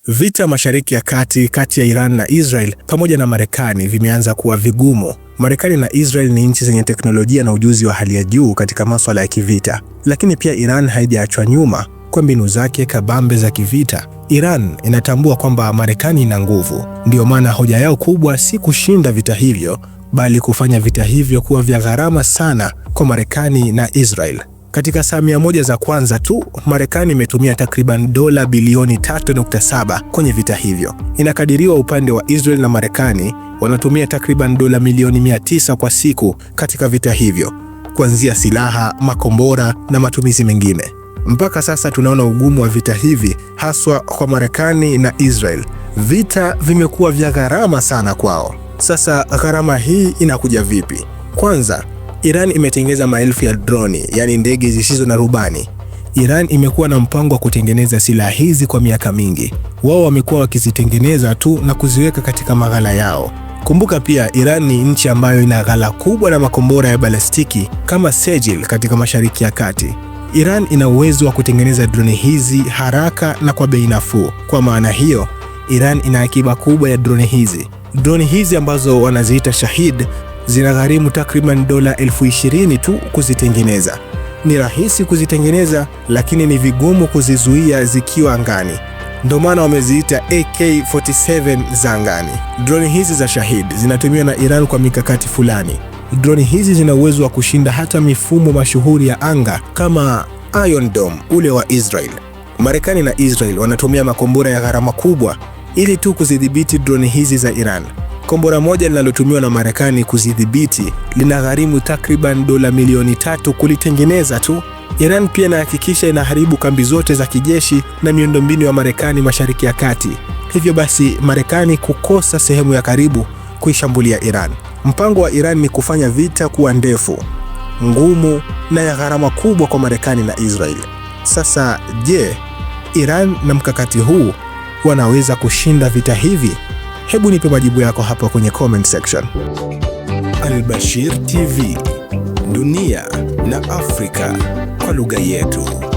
Vita Mashariki ya Kati kati ya Iran na Israel pamoja na Marekani vimeanza kuwa vigumu. Marekani na Israel ni nchi zenye teknolojia na ujuzi wa hali ya juu katika masuala ya kivita, lakini pia Iran haijaachwa nyuma kwa mbinu zake kabambe za kivita. Iran inatambua kwamba Marekani ina nguvu, ndio maana hoja yao kubwa si kushinda vita hivyo, bali kufanya vita hivyo kuwa vya gharama sana kwa Marekani na Israel. Katika saa 100 za kwanza tu, Marekani imetumia takriban dola bilioni 3.7 kwenye vita hivyo. Inakadiriwa upande wa Israel na Marekani wanatumia takriban dola milioni 900 kwa siku katika vita hivyo, kuanzia silaha, makombora na matumizi mengine. Mpaka sasa tunaona ugumu wa vita hivi haswa kwa Marekani na Israel. Vita vimekuwa vya gharama sana kwao. Sasa gharama hii inakuja vipi? Kwanza, Iran imetengeza maelfu ya droni, yani ndege zisizo na rubani. Iran imekuwa na mpango wa kutengeneza silaha hizi kwa miaka mingi. Wao wamekuwa wakizitengeneza tu na kuziweka katika maghala yao. Kumbuka pia Iran ni nchi ambayo ina ghala kubwa na makombora ya balistiki kama Sejil katika Mashariki ya Kati. Iran ina uwezo wa kutengeneza droni hizi haraka na kwa bei nafuu. Kwa maana hiyo, Iran ina akiba kubwa ya droni hizi. Droni hizi ambazo wanaziita Shahid zinagharimu takriban dola 20,000 tu kuzitengeneza. Ni rahisi kuzitengeneza, lakini ni vigumu kuzizuia zikiwa angani. Ndio maana wameziita AK-47 za angani. Droni hizi za Shahid zinatumiwa na Iran kwa mikakati fulani. Droni hizi zina uwezo wa kushinda hata mifumo mashuhuri ya anga kama Iron Dome ule wa Israel. Marekani na Israel wanatumia makombora ya gharama kubwa ili tu kuzidhibiti droni hizi za Iran. Kombora moja linalotumiwa na Marekani kuzidhibiti linagharimu takriban dola milioni 3 kulitengeneza tu. Iran pia inahakikisha inaharibu kambi zote za kijeshi na miundombinu ya Marekani Mashariki ya Kati. Hivyo basi Marekani kukosa sehemu ya karibu kuishambulia Iran. Mpango wa Iran ni kufanya vita kuwa ndefu, ngumu na ya gharama kubwa kwa Marekani na Israel. Sasa je, Iran na mkakati huu wanaweza kushinda vita hivi? Hebu nipe majibu yako hapa kwenye comment section. Al Bashir TV, dunia na Afrika kwa lugha yetu.